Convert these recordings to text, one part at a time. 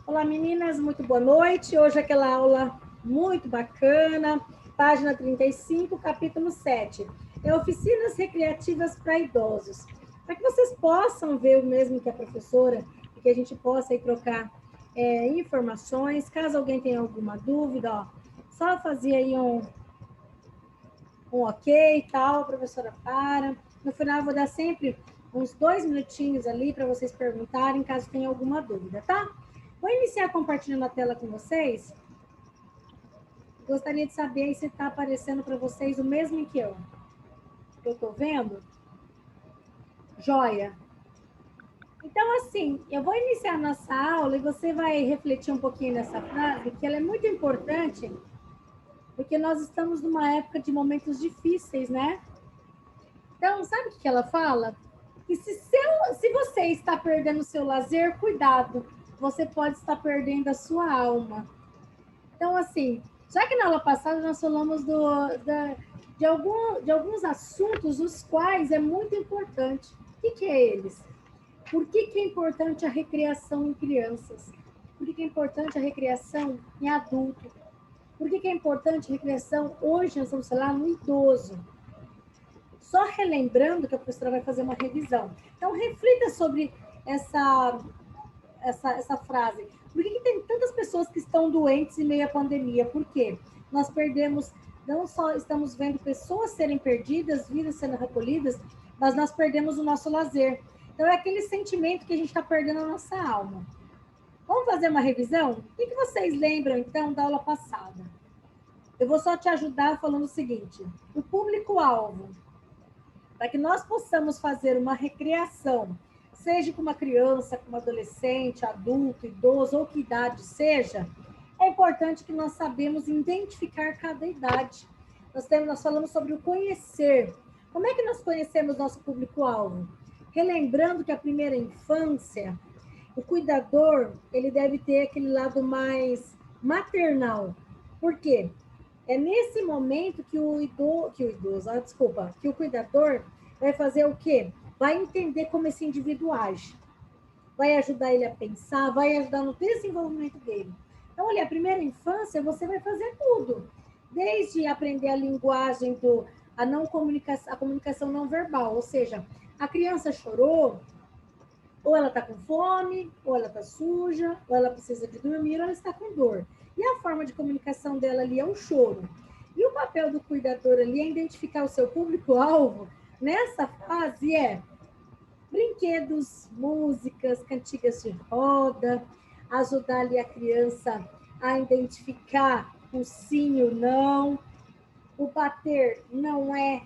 Olá, meninas, muito boa noite. Hoje aquela aula muito bacana, página 35, capítulo 7. É oficinas recreativas para idosos. Para que vocês possam ver o mesmo que a professora e que a gente possa aí trocar informações. Caso alguém tenha alguma dúvida, ó, só fazer aí um ok e tal, a professora para. No final, eu vou dar sempre uns 2 minutinhos ali para vocês perguntarem, caso tenha alguma dúvida, tá? Vou iniciar compartilhando a tela com vocês. Gostaria de saber se está aparecendo para vocês o mesmo que eu estou vendo. Joia! Então, assim, eu vou iniciar nossa aula e você vai refletir um pouquinho nessa frase, que ela é muito importante, porque nós estamos numa época de momentos difíceis, né? Então, sabe o que ela fala? Que se você está perdendo o seu lazer, cuidado, você pode estar perdendo a sua alma. Então, assim, já que na aula passada nós falamos de alguns assuntos, os quais é muito importante. O que é eles? Por que é importante a recreação em crianças? Por que é importante a recreação em adulto? Por que é importante a recreação hoje, nós vamos falar, no idoso? Só relembrando que a professora vai fazer uma revisão. Então, reflita sobre essa frase. Por que tem tantas pessoas que estão doentes em meio à pandemia? Por quê? Nós perdemos, não só estamos vendo pessoas serem perdidas, vidas sendo recolhidas, mas nós perdemos o nosso lazer. Então, é aquele sentimento que a gente está perdendo a nossa alma. Vamos fazer uma revisão? O que vocês lembram, então, da aula passada? Eu vou só te ajudar falando o seguinte. O público-alvo, para que nós possamos fazer uma recreação, seja com uma criança, com um adolescente, adulto, idoso, ou que idade seja, é importante que nós sabemos identificar cada idade. Nós falamos sobre o conhecer. Como é que nós conhecemos nosso público-alvo? Relembrando que a primeira infância, o cuidador, ele deve ter aquele lado mais maternal. Por quê? É nesse momento que que o cuidador vai fazer o quê? Vai entender como esse indivíduo age. Vai ajudar ele a pensar, vai ajudar no desenvolvimento dele. Então, olha, a primeira infância, você vai fazer tudo. Desde aprender a linguagem a comunicação não verbal, ou seja, a criança chorou, ou ela está com fome, ou ela está suja, ou ela precisa de dormir, ou ela está com dor. E a forma de comunicação dela ali é o choro. E o papel do cuidador ali é identificar o seu público-alvo. Nessa fase brinquedos, músicas, cantigas de roda, ajudar ali a criança a identificar o sim e o não. O bater não é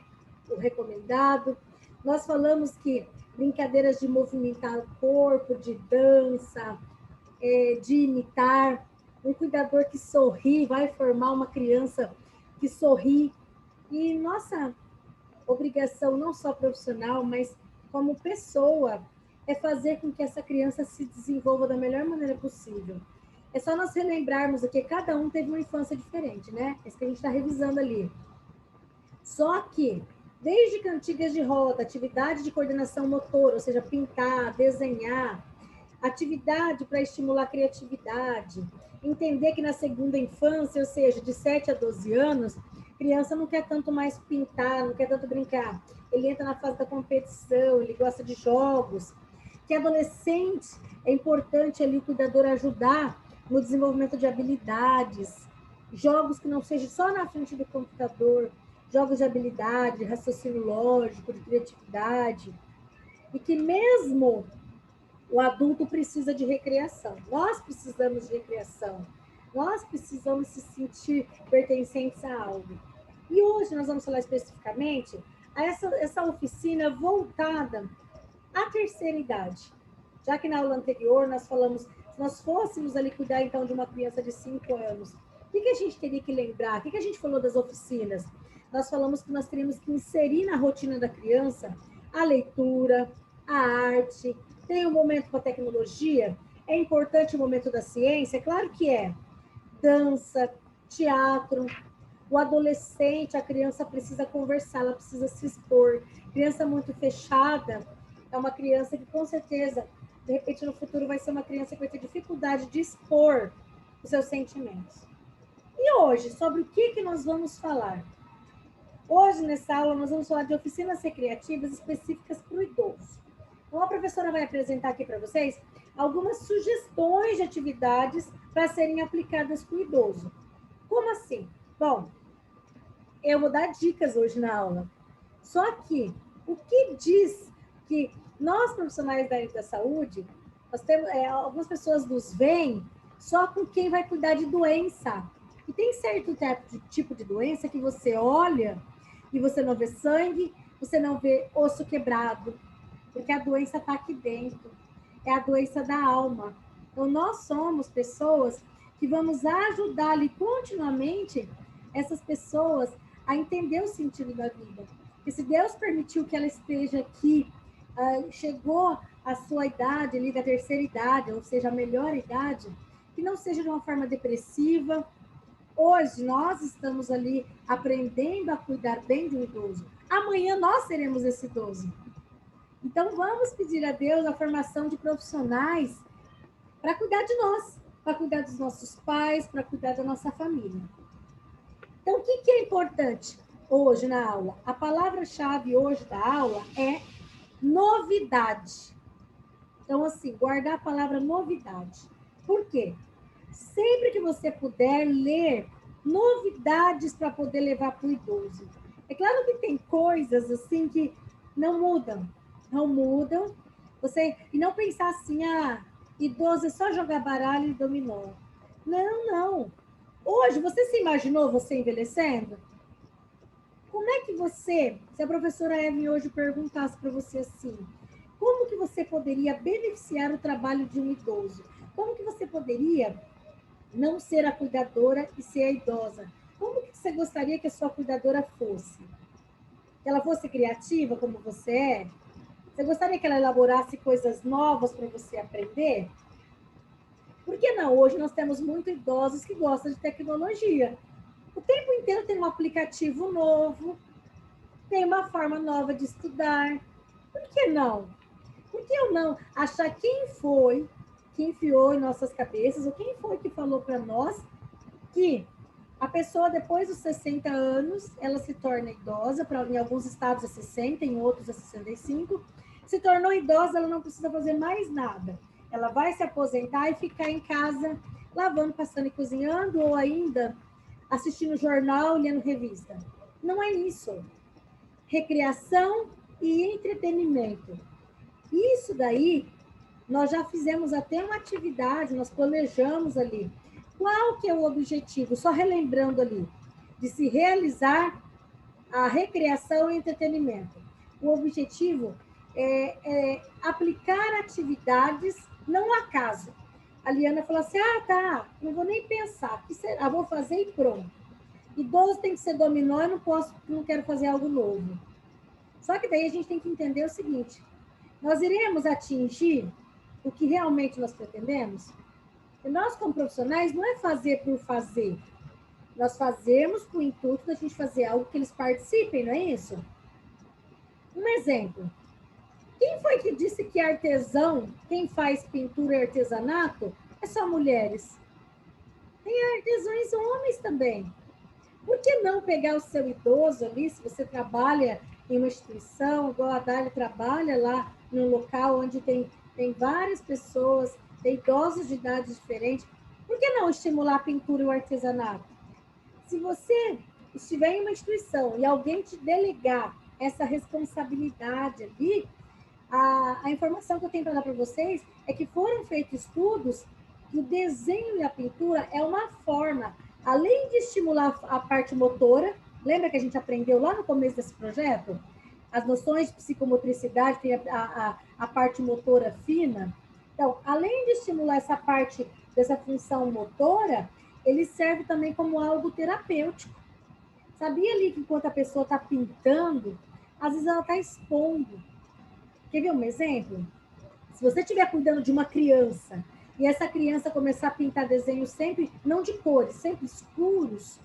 o recomendado. Nós falamos que brincadeiras de movimentar o corpo, de dança, de imitar. Um cuidador que sorri vai formar uma criança que sorri. E nossa obrigação, não só profissional, mas como pessoa, é fazer com que essa criança se desenvolva da melhor maneira possível. É só nós relembrarmos que cada um teve uma infância diferente, né? É isso que a gente está revisando ali. Só que, desde cantigas de roda, atividade de coordenação motora, ou seja, pintar, desenhar, atividade para estimular a criatividade, entender que na segunda infância, ou seja, de 7 a 12 anos, a criança não quer tanto mais pintar, não quer tanto brincar. Ele entra na fase da competição, ele gosta de jogos. Que adolescente, é importante ali o cuidador ajudar no desenvolvimento de habilidades, jogos que não sejam só na frente do computador, jogos de habilidade, de raciocínio lógico, de criatividade, e que mesmo o adulto precisa de recreação. Nós precisamos de recreação. Nós precisamos se sentir pertencentes a algo. E hoje nós vamos falar especificamente a essa oficina voltada à terceira idade. Já que na aula anterior nós falamos, se nós fôssemos ali cuidar então de uma criança de 5 anos, o que a gente teria que lembrar? O que a gente falou das oficinas? Nós falamos que nós teríamos que inserir na rotina da criança a leitura, a arte, tem um momento com a tecnologia, é importante o momento da ciência, é claro que é. Dança, teatro, o adolescente, a criança precisa conversar, ela precisa se expor. Criança muito fechada é uma criança que, com certeza, De repente, no futuro, vai ser uma criança que vai ter dificuldade de expor os seus sentimentos. E hoje, sobre o que nós vamos falar? Hoje, nessa aula, nós vamos falar de oficinas recreativas específicas para o idoso. Então, a professora vai apresentar aqui para vocês algumas sugestões de atividades para serem aplicadas para o idoso. Como assim? Bom, eu vou dar dicas hoje na aula. Só que o que diz que nós, profissionais da área da saúde, nós temos, algumas pessoas nos veem só com quem vai cuidar de doença. E tem certo tipo de doença que você olha e você não vê sangue, você não vê osso quebrado, porque a doença está aqui dentro. É a doença da alma. Então, nós somos pessoas que vamos ajudar ali continuamente essas pessoas a entender o sentido da vida. E se Deus permitiu que ela esteja aqui, chegou à sua idade, ali da terceira idade, ou seja, a melhor idade, que não seja de uma forma depressiva. Hoje nós estamos ali aprendendo a cuidar bem de um idoso. Amanhã nós seremos esse idoso. Então vamos pedir a Deus a formação de profissionais para cuidar de nós, para cuidar dos nossos pais, para cuidar da nossa família. Então, o que é importante hoje na aula? A palavra-chave hoje da aula é novidade. Então, assim, guardar a palavra novidade. Por quê? Sempre que você puder ler novidades para poder levar para o idoso. É claro que tem coisas assim que não mudam. E não pensar assim, idoso é só jogar baralho e dominó. Não. Hoje, você se imaginou você envelhecendo? Como é que você, se a professora Eve hoje perguntasse para você assim, como que você poderia beneficiar o trabalho de um idoso? Como que você poderia não ser a cuidadora e ser a idosa? Como que você gostaria que a sua cuidadora fosse? Que ela fosse criativa como você é? Você gostaria que ela elaborasse coisas novas para você aprender? Por que não? Hoje nós temos muitos idosos que gostam de tecnologia. O tempo inteiro tem um aplicativo novo, tem uma forma nova de estudar. Por que não? Por que eu não achar quem foi que enfiou em nossas cabeças, ou quem foi que falou para nós que a pessoa, depois dos 60 anos, ela se torna idosa, em alguns estados é 60, em outros é 65, se tornou idosa, ela não precisa fazer mais nada. Ela vai se aposentar e ficar em casa, lavando, passando e cozinhando, ou ainda assistindo jornal, lendo revista. Não é isso. Recreação e entretenimento. Isso daí, nós já fizemos até uma atividade, nós planejamos ali. Qual que é o objetivo? Só relembrando ali, de se realizar a recreação e entretenimento. O objetivo é aplicar atividades, não acaso. A Liana falou assim, tá, não vou nem pensar, que será? Vou fazer e pronto. Idoso tem que ser dominó, eu não quero fazer algo novo. Só que daí a gente tem que entender o seguinte, nós iremos atingir o que realmente nós pretendemos? E nós, como profissionais, não é fazer por fazer. Nós fazemos com o intuito da gente fazer algo que eles participem, não é isso? Um exemplo. Quem foi que disse que artesão, quem faz pintura e artesanato, é só mulheres? Tem artesãos homens também. Por que não pegar o seu idoso ali, se você trabalha em uma instituição, igual a Dália trabalha lá num local onde tem várias pessoas, tem idosos de idade diferente, por que não estimular a pintura e o artesanato? Se você estiver em uma instituição e alguém te delegar essa responsabilidade ali, a informação que eu tenho para dar para vocês é que foram feitos estudos que o desenho e a pintura é uma forma, além de estimular a parte motora, lembra que a gente aprendeu lá no começo desse projeto? As noções de psicomotricidade, tem a parte motora fina. Então, além de estimular essa parte dessa função motora, ele serve também como algo terapêutico. Sabia ali que enquanto a pessoa está pintando, às vezes ela está expondo. Quer ver um exemplo? Se você estiver cuidando de uma criança e essa criança começar a pintar desenhos sempre, não de cores, sempre escuros,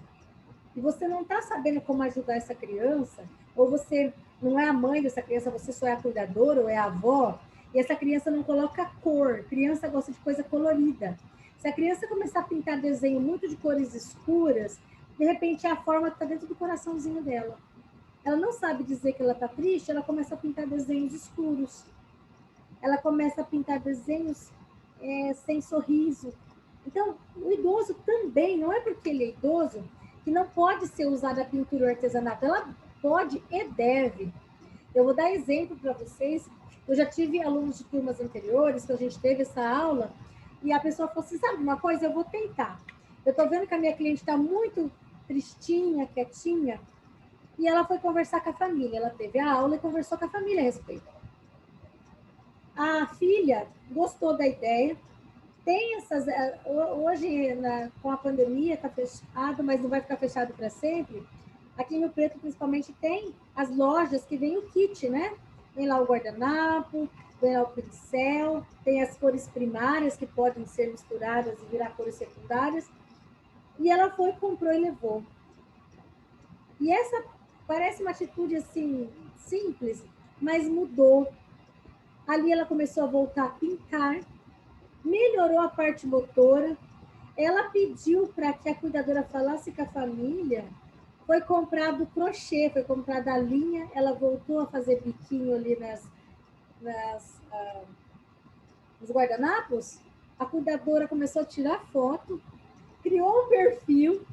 e você não está sabendo como ajudar essa criança, ou você não é a mãe dessa criança, você só é a cuidadora ou é a avó, E essa criança não coloca cor, criança gosta de coisa colorida. Se a criança começar a pintar desenho muito de cores escuras, de repente a forma está dentro do coraçãozinho dela. Ela não sabe dizer que ela está triste, ela começa a pintar desenhos escuros. Ela começa a pintar desenhos sem sorriso. Então, o idoso também, não é porque ele é idoso, que não pode ser usada a pintura artesanato. Ela pode e deve. Eu vou dar exemplo para vocês. Eu já tive alunos de turmas anteriores, que a gente teve essa aula, e a pessoa falou assim, sabe uma coisa, eu vou tentar. Eu estou vendo que a minha cliente está muito tristinha, quietinha, e ela foi conversar com a família. Ela teve a aula e conversou com a família a respeito. A filha gostou da ideia. Tem essas... Hoje, com a pandemia, está fechado, mas não vai ficar fechado para sempre. Aqui em Rio Preto, principalmente, tem as lojas que vem o kit, né? Vem lá o guardanapo, vem lá o pincel, tem as cores primárias que podem ser misturadas e virar cores secundárias. E ela foi, comprou e levou. E essa parece uma atitude, assim, simples, mas mudou. Ali ela começou a voltar a pintar, melhorou a parte motora. Ela pediu para que a cuidadora falasse com a família. Foi comprado crochê, foi comprada a linha. Ela voltou a fazer biquinho ali nos guardanapos. A cuidadora começou a tirar foto, criou um perfil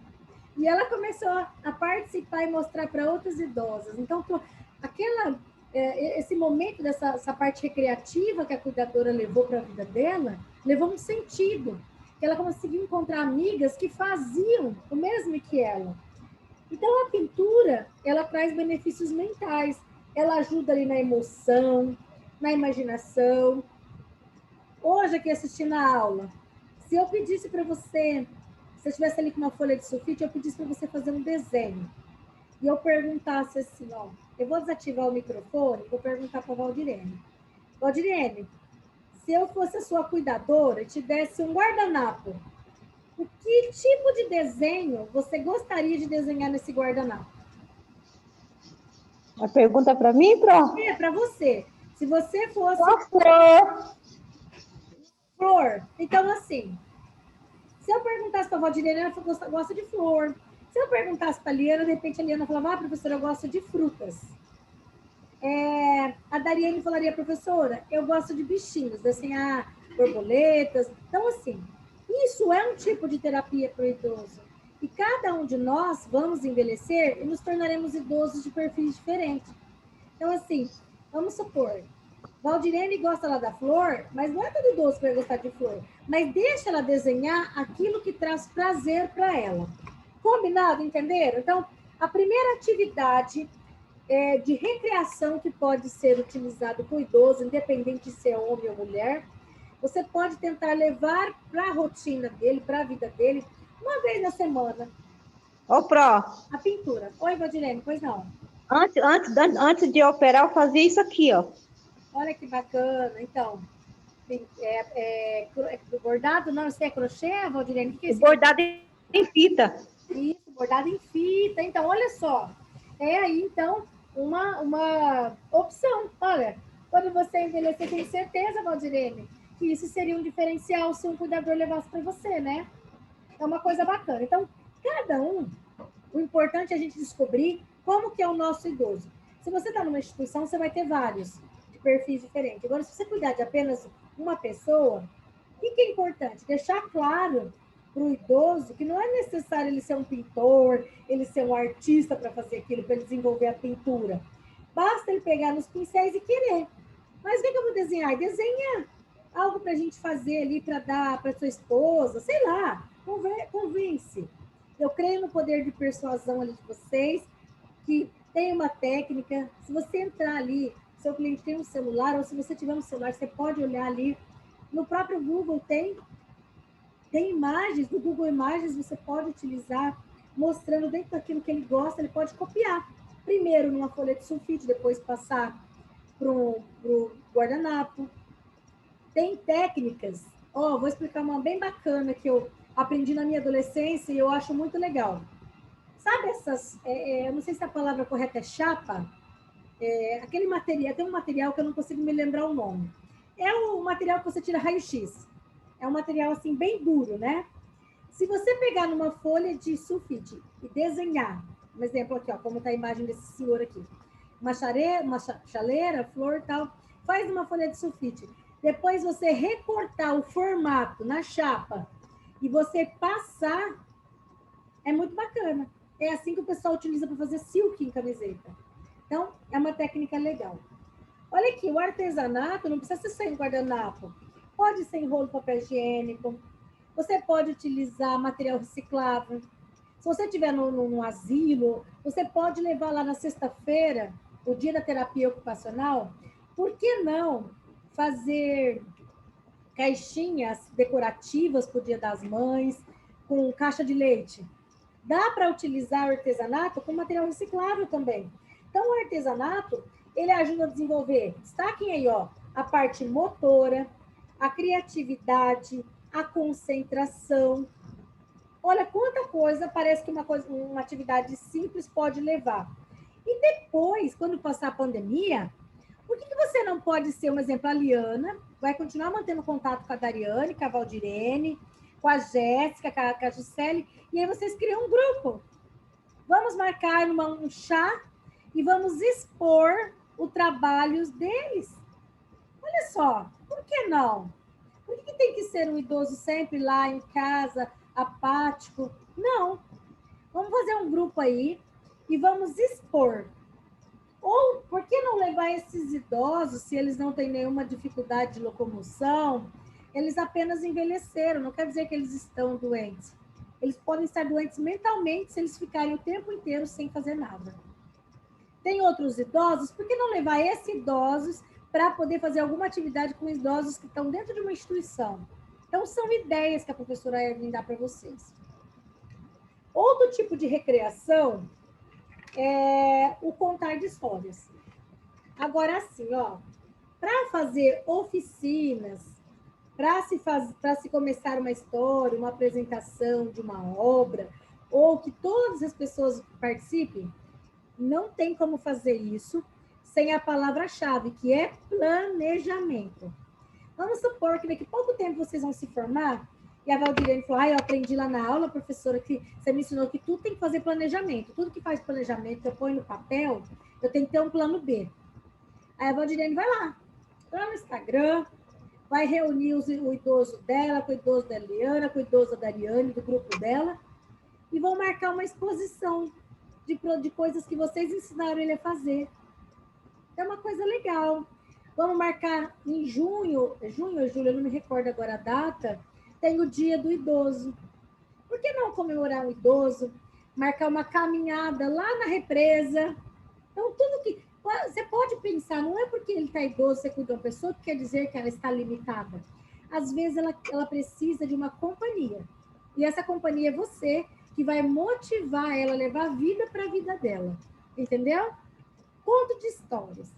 e ela começou a participar e mostrar para outras idosas. Então, esse momento dessa parte recreativa que a cuidadora levou para a vida dela, levou um sentido. Que ela conseguiu encontrar amigas que faziam o mesmo que ela. Então, a pintura, ela traz benefícios mentais. Ela ajuda ali na emoção, na imaginação. Hoje, aqui assistindo a aula, se eu pedisse para você, se eu estivesse ali com uma folha de sulfite, eu pedisse para você fazer um desenho. E eu perguntasse assim, ó, eu vou desativar o microfone, vou perguntar para a Valdirene. Valdirene, se eu fosse a sua cuidadora e te desse um guardanapo, o que tipo de desenho você gostaria de desenhar nesse guardanapo? A pergunta para mim, Pro? É, para você. Se você fosse... Qual flor? Flor. Então, assim, se eu perguntasse para a Valdirene, ela gosta de flor. Se eu perguntasse para a Liana, de repente a Liana falava, professora, eu gosto de frutas. A Dariane falaria, professora, eu gosto de bichinhos, desenhar borboletas. Então, assim, isso é um tipo de terapia para o idoso. E cada um de nós vamos envelhecer e nos tornaremos idosos de perfis diferentes. Então, assim, vamos supor, Valdirene gosta lá da flor, mas não é todo idoso que vai gostar de flor. Mas deixa ela desenhar aquilo que traz prazer para ela. Combinado, entenderam? Então, a primeira atividade de recreação que pode ser utilizado com o idoso, independente de ser homem ou mulher, você pode tentar levar para a rotina dele, para a vida dele, uma vez na semana. Ô, Pro. A pintura. Oi, Valdirene, pois não? Antes de operar, eu fazia isso aqui, ó. Olha que bacana. Então, bordado, não, isso é crochê, Valdirene? O que é isso? Bordado em fita. Isso, bordado em fita. Então, olha só. É aí, então, uma opção. Olha, quando você envelhecer, tem certeza, Valdirene, que isso seria um diferencial se um cuidador levasse para você, né? É uma coisa bacana. Então, cada um, o importante é a gente descobrir como que é o nosso idoso. Se você está numa instituição, você vai ter vários de perfis diferentes. Agora, se você cuidar de apenas uma pessoa, o que é importante? Deixar claro para o idoso que não é necessário ele ser um pintor, ele ser um artista para fazer aquilo, para ele desenvolver a pintura. Basta ele pegar nos pincéis e querer. Mas o que eu vou desenhar? Desenha algo para a gente fazer ali, para dar para sua esposa, sei lá, convence. Eu creio no poder de persuasão ali de vocês, que tem uma técnica. Se você entrar ali, seu cliente tem um celular, ou se você tiver um celular, você pode olhar ali. No próprio Google tem imagens, no Google Imagens você pode utilizar, mostrando dentro daquilo que ele gosta, ele pode copiar. Primeiro numa folha de sulfite, depois passar para o guardanapo. Tem técnicas, vou explicar uma bem bacana que eu aprendi na minha adolescência e eu acho muito legal. Sabe essas, eu não sei se a palavra correta é chapa, aquele material, tem um material que eu não consigo me lembrar o nome. é o material que você tira raio-x. É um material assim bem duro, né? Se você pegar numa folha de sulfite e desenhar, um exemplo aqui, ó, como está a imagem desse senhor aqui, uma chaleira, flor e tal, faz uma folha de sulfite. Depois você recortar o formato na chapa e você passar, é muito bacana. É assim que o pessoal utiliza para fazer silk em camiseta. Então, é uma técnica legal. Olha aqui, o artesanato não precisa ser em guardanapo. Pode ser em rolo de papel higiênico. Você pode utilizar material reciclável. Se você estiver num asilo, você pode levar lá na sexta-feira, o dia da terapia ocupacional. Por que não fazer caixinhas decorativas para o Dia das Mães, com caixa de leite? Dá para utilizar o artesanato com material reciclável também. Então, o artesanato, ele ajuda a desenvolver, destaquem aí, ó, a parte motora, a criatividade, a concentração. Olha quanta coisa parece que uma atividade simples pode levar. E depois, quando passar a pandemia, por que você não pode ser, um exemplo, a Liana, vai continuar mantendo contato com a Dariane, com a Valdirene, com a Jéssica, com a Gisele, e aí vocês criam um grupo. Vamos marcar um chá e vamos expor os trabalhos deles. Olha só, por que não? Por que tem que ser um idoso sempre lá em casa, apático? Não. Vamos fazer um grupo aí e vamos expor. Ou por que não levar esses idosos, se eles não têm nenhuma dificuldade de locomoção, eles apenas envelheceram, não quer dizer que eles estão doentes. Eles podem estar doentes mentalmente se eles ficarem o tempo inteiro sem fazer nada. Tem outros idosos, por que não levar esses idosos para poder fazer alguma atividade com idosos que estão dentro de uma instituição? Então, são ideias que a professora Evelyn dá para vocês. Outro tipo de recreação é o contar de histórias. Agora, assim, ó, para fazer oficinas, para se começar uma história, uma apresentação de uma obra, ou que todas as pessoas participem, não tem como fazer isso sem a palavra-chave, que é planejamento. Vamos supor que daqui a pouco tempo vocês vão se formar, e a Valdirene falou, eu aprendi lá na aula, professora, que você me ensinou que tudo tem que fazer planejamento. Tudo que faz planejamento, eu ponho no papel, eu tenho que ter um plano B. Aí a Valdirene vai lá no Instagram, vai reunir o idoso dela, com o idoso da Eliana, com o idoso da Dariane, do grupo dela, e vão marcar uma exposição de coisas que vocês ensinaram ele a fazer. É uma coisa legal. Vamos marcar em junho ou julho, eu não me recordo agora a data, tem o dia do idoso. Por que não comemorar o idoso? Marcar uma caminhada lá na represa. Então, tudo que... Você pode pensar, não é porque ele está idoso, você cuida de uma pessoa, que quer dizer que ela está limitada. Às vezes, ela precisa de uma companhia. E essa companhia é você, que vai motivar ela a levar a vida para a vida dela. Entendeu? Conto de histórias.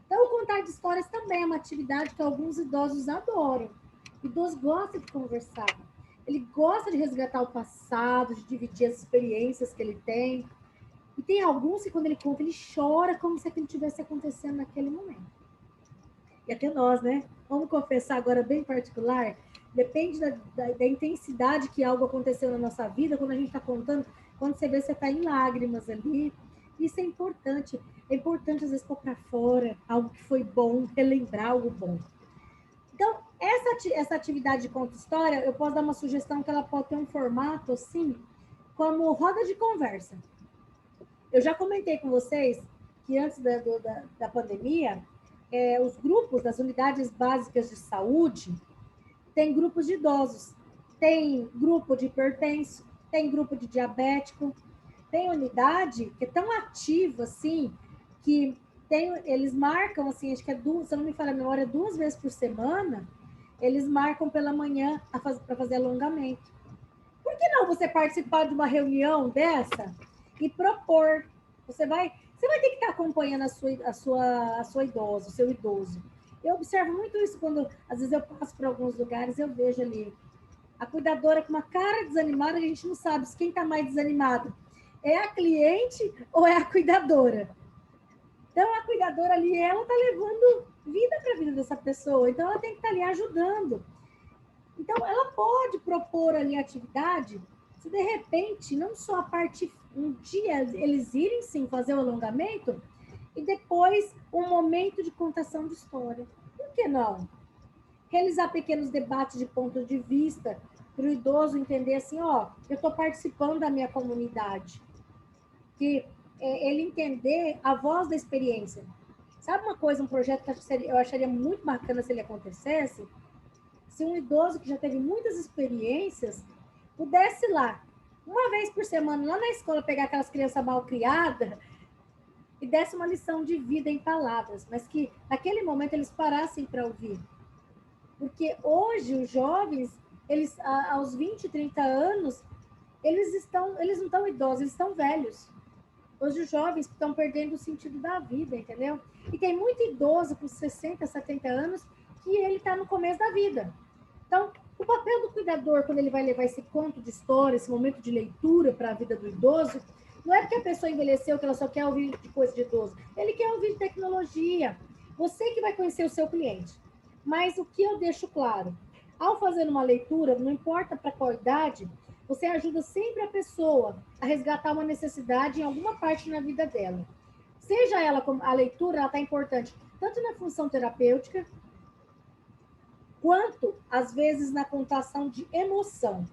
Então, contar de histórias também é uma atividade que alguns idosos adoram. O idoso gosta de conversar. Ele gosta de resgatar o passado, de dividir as experiências que ele tem. E tem alguns que, quando ele conta, ele chora como se aquilo estivesse acontecendo naquele momento. E até nós, né? Vamos confessar agora, bem particular, depende da intensidade que algo aconteceu na nossa vida, quando a gente está contando, quando você vê, você está em lágrimas ali. Isso é importante. É importante, às vezes, pôr para fora algo que foi bom, relembrar algo bom. Então, essa atividade de conta-história, eu posso dar uma sugestão que ela pode ter um formato, assim, como roda de conversa. Eu já comentei com vocês que antes da pandemia, os grupos das unidades básicas de saúde tem grupos de idosos, tem grupo de hipertenso, tem grupo de diabético, tem unidade que é tão ativa assim que eles marcam assim, acho que se eu não me falha a memória, 2 vezes por semana, eles marcam pela manhã para fazer alongamento. Por que não você participar de uma reunião dessa e propor? Você vai ter que estar acompanhando a sua idosa, o seu idoso. Eu observo muito isso quando, às vezes, eu passo por alguns lugares, eu vejo ali a cuidadora com uma cara desanimada, a gente não sabe se quem está mais desanimado é a cliente ou é a cuidadora. Então, a cuidadora ali, ela está levando vida para a vida dessa pessoa. Então, ela tem que estar ali ajudando. Então, ela pode propor ali atividade, se de repente, não só a parte, um dia eles irem sim fazer o alongamento, e depois um momento de contação de história. Por que não? Realizar pequenos debates de pontos de vista, para o idoso entender assim, ó, eu estou participando da minha comunidade. Que ele entender a voz da experiência. Sabe uma coisa, um projeto que eu acharia muito bacana se ele acontecesse? Se um idoso que já teve muitas experiências pudesse lá, uma vez por semana, lá na escola, pegar aquelas crianças mal criadas e desse uma lição de vida em palavras, mas que naquele momento eles parassem para ouvir. Porque hoje os jovens, eles aos 20, 30 anos, eles não estão idosos, eles estão velhos. Hoje os jovens estão perdendo o sentido da vida, entendeu? E tem muito idoso com 60, 70 anos que ele está no começo da vida. Então, o papel do cuidador, quando ele vai levar esse conto de história, esse momento de leitura para a vida do idoso, não é porque a pessoa envelheceu que ela só quer ouvir de coisa de idoso. Ele quer ouvir de tecnologia. Você que vai conhecer o seu cliente. Mas o que eu deixo claro, ao fazer uma leitura, não importa para qual idade, você ajuda sempre a pessoa a resgatar uma necessidade em alguma parte na vida dela. Seja ela, a leitura, ela está importante tanto na função terapêutica, quanto, às vezes, na contação de emoção.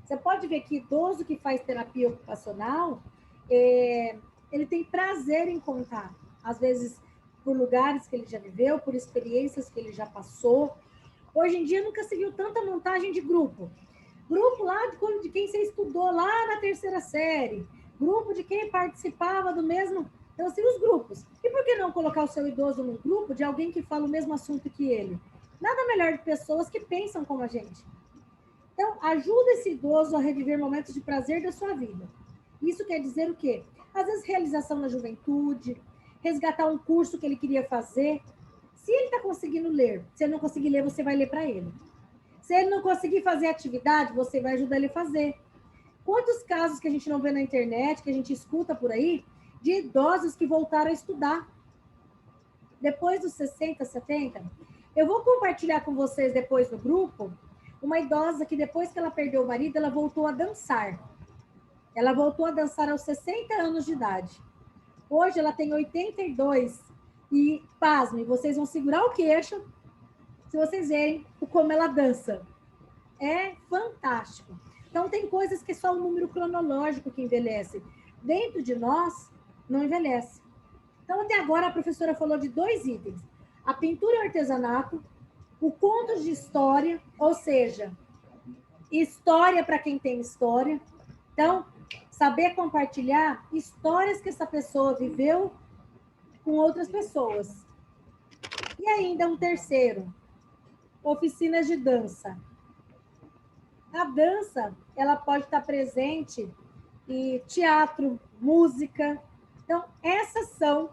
Você pode ver que idoso que faz terapia ocupacional, ele tem prazer em contar. Às vezes, por lugares que ele já viveu, por experiências que ele já passou. Hoje em dia, nunca se viu tanta montagem de grupo. Grupo lá de quem você estudou lá na terceira série. Grupo de quem participava do mesmo... Então, assim, os grupos. E por que não colocar o seu idoso num grupo de alguém que fala o mesmo assunto que ele? Nada melhor de pessoas que pensam como a gente. Então, ajuda esse idoso a reviver momentos de prazer da sua vida. Isso quer dizer o quê? Às vezes, realização na juventude, resgatar um curso que ele queria fazer. Se ele está conseguindo ler, se ele não conseguir ler, você vai ler para ele. Se ele não conseguir fazer atividade, você vai ajudar ele a fazer. Quantos casos que a gente não vê na internet, que a gente escuta por aí, de idosos que voltaram a estudar depois dos 60, 70? Eu vou compartilhar com vocês depois no grupo uma idosa que depois que ela perdeu o marido, ela voltou a dançar. Ela voltou a dançar aos 60 anos de idade. Hoje ela tem 82 e, pasmem, vocês vão segurar o queixo se vocês verem como ela dança. É fantástico. Então, tem coisas que é só um número cronológico que envelhece. Dentro de nós, não envelhece. Então, até agora, a professora falou de 2 itens. A pintura e o artesanato, o conto de história, ou seja, história para quem tem história. Então, saber compartilhar histórias que essa pessoa viveu com outras pessoas. E ainda um terceiro, oficinas de dança. A dança, ela pode estar presente em teatro, música. Então, essas são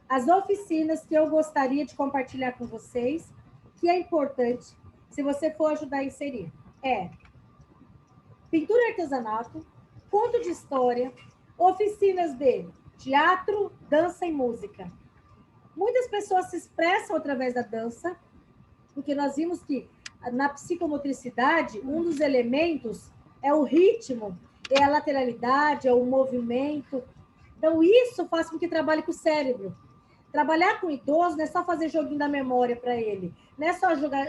as oficinas que eu gostaria de compartilhar com vocês, que é importante, se você for ajudar a inserir. Pintura e artesanato, conto de história, oficinas de teatro, dança e música. Muitas pessoas se expressam através da dança, porque nós vimos que na psicomotricidade, um dos elementos é o ritmo, é a lateralidade, é o movimento. Então, isso faz com que trabalhe com o cérebro. Trabalhar com o idoso não é só fazer joguinho da memória para ele, não é só jogar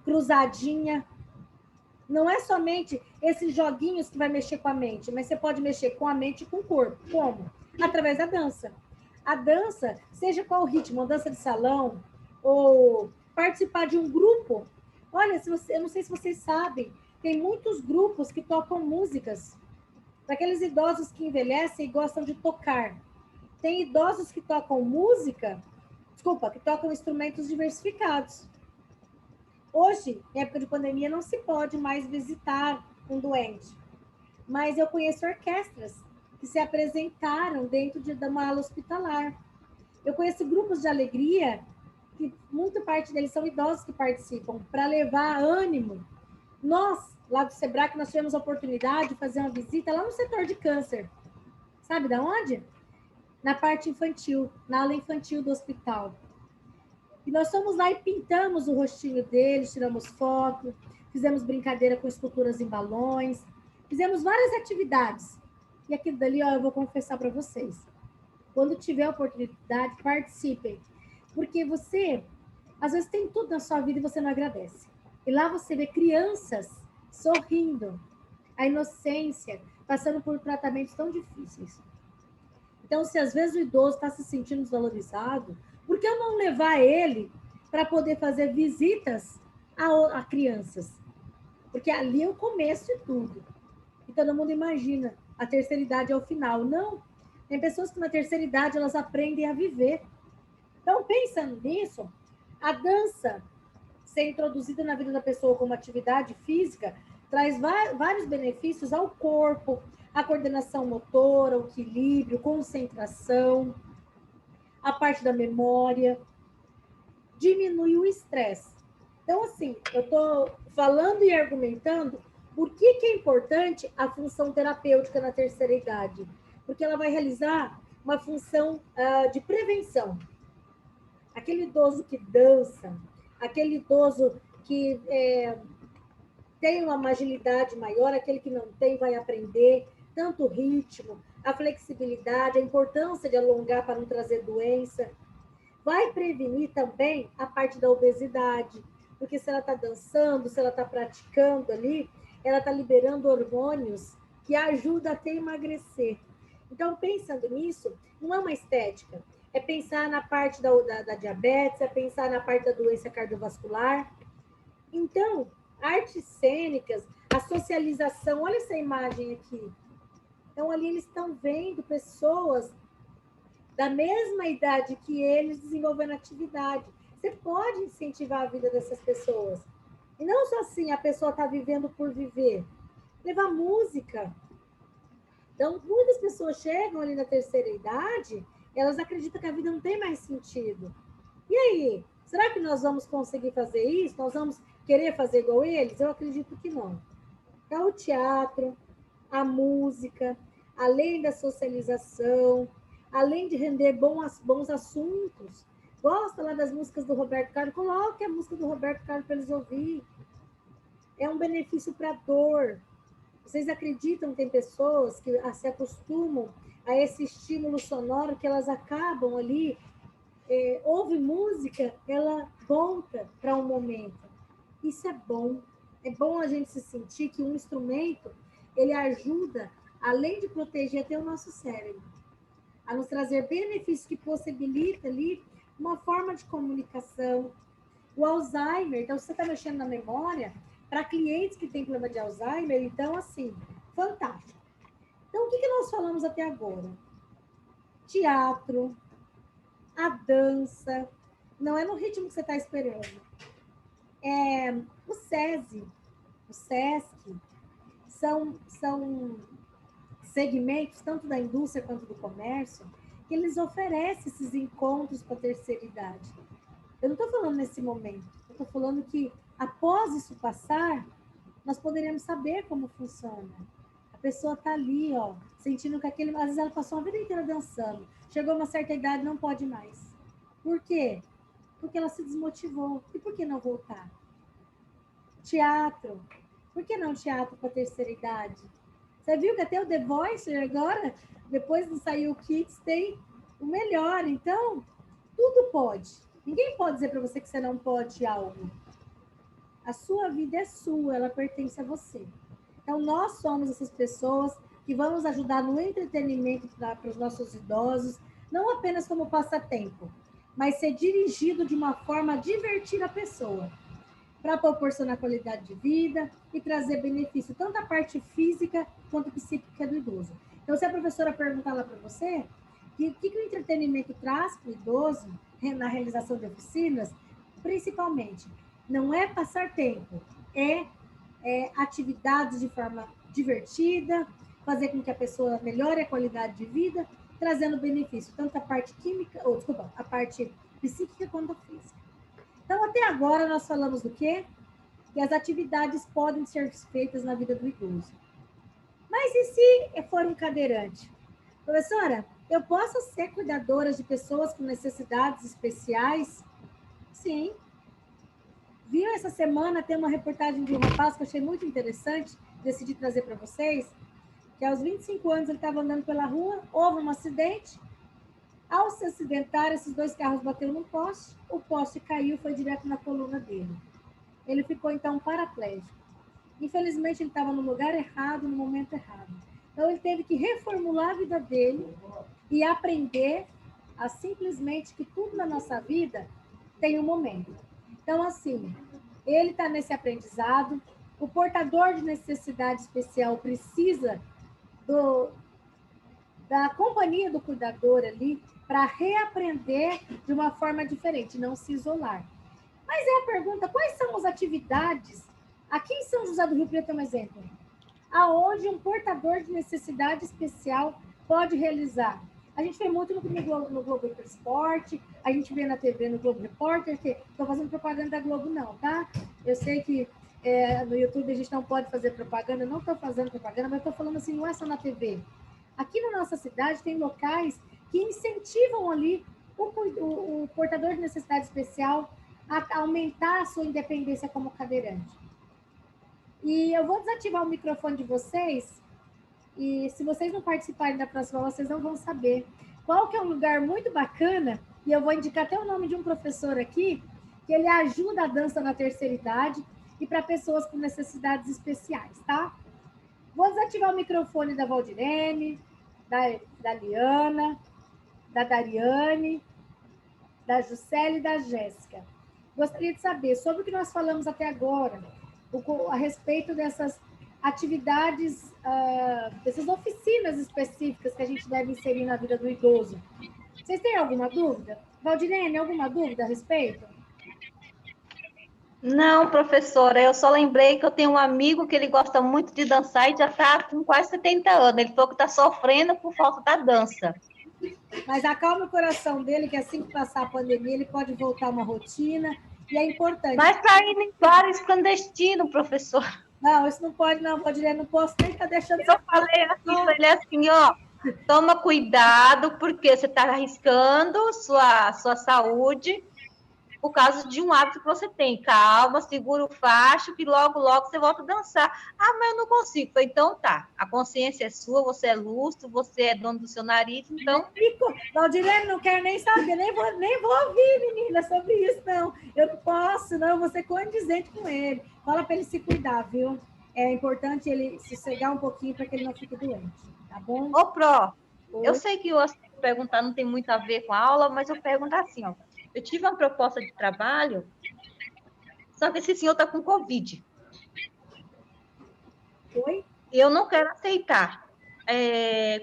cruzadinha, não é somente esses joguinhos que vai mexer com a mente, mas você pode mexer com a mente e com o corpo. Como? Através da dança. A dança, seja qual o ritmo, uma dança de salão, ou participar de um grupo. Olha, eu não sei se vocês sabem, tem muitos grupos que tocam músicas. Para aqueles idosos que envelhecem e gostam de tocar. Tem idosos que tocam que tocam instrumentos diversificados. Hoje, em época de pandemia, não se pode mais visitar um doente. Mas eu conheço orquestras que se apresentaram dentro de uma ala hospitalar. Eu conheço grupos de alegria que muita parte deles são idosos que participam, para levar ânimo. Nós, lá do Sebrae, nós tivemos a oportunidade de fazer uma visita lá no setor de câncer. Sabe de onde? Na parte infantil, na ala infantil do hospital. E nós fomos lá e pintamos o rostinho deles, tiramos foto, fizemos brincadeira com esculturas em balões, fizemos várias atividades. E aquilo dali, ó, eu vou confessar para vocês. Quando tiver oportunidade, participem. Porque você, às vezes, tem tudo na sua vida e você não agradece. E lá você vê crianças sorrindo, a inocência, passando por tratamentos tão difíceis. Então, se às vezes o idoso está se sentindo desvalorizado, por que eu não levar ele para poder fazer visitas a crianças? Porque ali é o começo de tudo. E todo mundo imagina, a terceira idade é o final. Não. Tem pessoas que na terceira idade elas aprendem a viver. Então, pensando nisso, a dança ser introduzida na vida da pessoa como atividade física traz vários benefícios ao corpo, a coordenação motora, o equilíbrio, concentração, a parte da memória, diminui o estresse. Então, assim, eu estou falando e argumentando por que é importante a função terapêutica na terceira idade. Porque ela vai realizar uma função de prevenção. Aquele idoso que dança, aquele idoso que tem uma agilidade maior, aquele que não tem vai aprender, tanto o ritmo, a flexibilidade, a importância de alongar para não trazer doença. Vai prevenir também a parte da obesidade, porque se ela está dançando, se ela está praticando ali, ela está liberando hormônios que ajudam até a emagrecer. Então, pensando nisso, não é uma estética, é pensar na parte da diabetes, é pensar na parte da doença cardiovascular. Então, artes cênicas, a socialização, olha essa imagem aqui. Então, ali eles estão vendo pessoas da mesma idade que eles desenvolvendo atividade. Você pode incentivar a vida dessas pessoas. E não só assim, a pessoa está vivendo por viver. Levar música. Então, muitas pessoas chegam ali na terceira idade, elas acreditam que a vida não tem mais sentido. E aí? Será que nós vamos conseguir fazer isso? Nós vamos querer fazer igual eles? Eu acredito que não. Então, o teatro, a música, além da socialização, além de render bons assuntos. Gosta lá das músicas do Roberto Carlos? Coloque a música do Roberto Carlos para eles ouvirem. É um benefício para a dor. Vocês acreditam que tem pessoas que se acostumam a esse estímulo sonoro que elas acabam ali, ouve música, ela volta para um momento. Isso é bom. É bom a gente se sentir que um instrumento, ele ajuda, além de proteger até o nosso cérebro, a nos trazer benefícios que possibilita ali uma forma de comunicação. O Alzheimer, então você está mexendo na memória, para clientes que têm problema de Alzheimer, então, assim, fantástico. Então, o que nós falamos até agora? Teatro, a dança, não é no ritmo que você está esperando. O SESI, o SESC, são segmentos, tanto da indústria quanto do comércio, que eles oferecem esses encontros para a terceira idade. Eu não estou falando nesse momento, eu estou falando que após isso passar, nós poderemos saber como funciona. A pessoa está ali, ó, sentindo que aquele... Às vezes ela passou a vida inteira dançando, chegou a uma certa idade, não pode mais. Por quê? Porque ela se desmotivou. E por que não voltar? Teatro. Por que não teatro para a terceira idade? Você viu que até o The Voice agora, depois de sair o Kids, tem o melhor. Então, tudo pode. Ninguém pode dizer para você que você não pode algo. A sua vida é sua, ela pertence a você. Então, nós somos essas pessoas que vamos ajudar no entretenimento para os nossos idosos, não apenas como passatempo, mas ser dirigido de uma forma a divertir a pessoa, para proporcionar qualidade de vida e trazer benefício, tanto a parte física quanto psíquica do idoso. Então, se a professora perguntar lá para você, o que o entretenimento traz para o idoso na realização de oficinas, principalmente, não é passar tempo, é atividades de forma divertida, fazer com que a pessoa melhore a qualidade de vida, trazendo benefício, tanto a parte química, a parte psíquica quanto a física. Então, até agora, nós falamos do quê? Que as atividades podem ser feitas na vida do idoso. Mas e se for um cadeirante? Professora, eu posso ser cuidadora de pessoas com necessidades especiais? Sim. Viu essa semana, tem uma reportagem de um rapaz que eu achei muito interessante, decidi trazer para vocês, que aos 25 anos ele estava andando pela rua, houve um acidente. Ao se acidentar, esses dois carros bateram num poste, o poste caiu e foi direto na coluna dele. Ele ficou, então, paraplégico. Infelizmente, ele estava no lugar errado, no momento errado. Então, ele teve que reformular a vida dele e aprender a simplesmente que tudo na nossa vida tem um momento. Então, assim, ele está nesse aprendizado. O portador de necessidade especial precisa da companhia do cuidador ali para reaprender de uma forma diferente, não se isolar. Mas é a pergunta, quais são as atividades? Aqui em São José do Rio Preto é um exemplo. Aonde um portador de necessidade especial pode realizar. A gente vê muito no Globo Esporte, a gente vê na TV, no Globo Repórter, que estou fazendo propaganda da Globo não, tá? Eu sei que no YouTube a gente não pode fazer propaganda, não estou fazendo propaganda, mas estou falando assim, não é só na TV. Aqui na nossa cidade tem locais que incentivam ali o portador de necessidade especial a aumentar a sua independência como cadeirante. E eu vou desativar o microfone de vocês, e se vocês não participarem da próxima aula, vocês não vão saber qual que é um lugar muito bacana, e eu vou indicar até o nome de um professor aqui, que ele ajuda a dança na terceira idade e para pessoas com necessidades especiais, tá? Vou desativar o microfone da Valdirene, da Liana, da Dariane, da Juscelia e da Jéssica. Gostaria de saber sobre o que nós falamos até agora, a respeito dessas atividades, dessas oficinas específicas que a gente deve inserir na vida do idoso. Vocês têm alguma dúvida? Valdirene, alguma dúvida a respeito? Não, professora, eu só lembrei que eu tenho um amigo que ele gosta muito de dançar e já está com quase 70 anos. Ele falou que está sofrendo por falta da dança. Mas acalma o coração dele, que assim que passar a pandemia, ele pode voltar a uma rotina, e é importante. Mas está indo em bares clandestinos, professor. Não, isso não pode, não, Valdirene, não posso nem estar deixando... Eu falei assim para ele assim, ó, toma cuidado, porque você está arriscando sua saúde por causa de um hábito que você tem. Calma, segura o facho, que logo, logo você volta a dançar. Ah, mas eu não consigo. Falei, então tá, a consciência é sua, você é lustro, você é dono do seu nariz, então... Valdirene, não quero nem saber, nem vou ouvir, menina, sobre isso, não. Eu não posso, não, eu vou ser condizente com ele. Fala para ele se cuidar, viu? É importante ele sossegar um pouquinho para que ele não fique doente, tá bom? Ô, Pró, eu sei que você perguntar não tem muito a ver com a aula, mas eu pergunto assim, ó. Eu tive uma proposta de trabalho, só que esse senhor está com Covid. Oi? Eu não quero aceitar.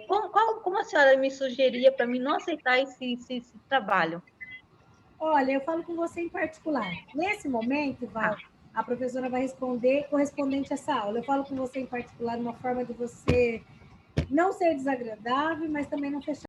Como a senhora me sugeria para mim não aceitar esse trabalho? Olha, eu falo com você em particular. Nesse momento, Val, a professora vai responder correspondente a essa aula. Eu falo com você em particular, uma forma de você não ser desagradável, mas também não fechar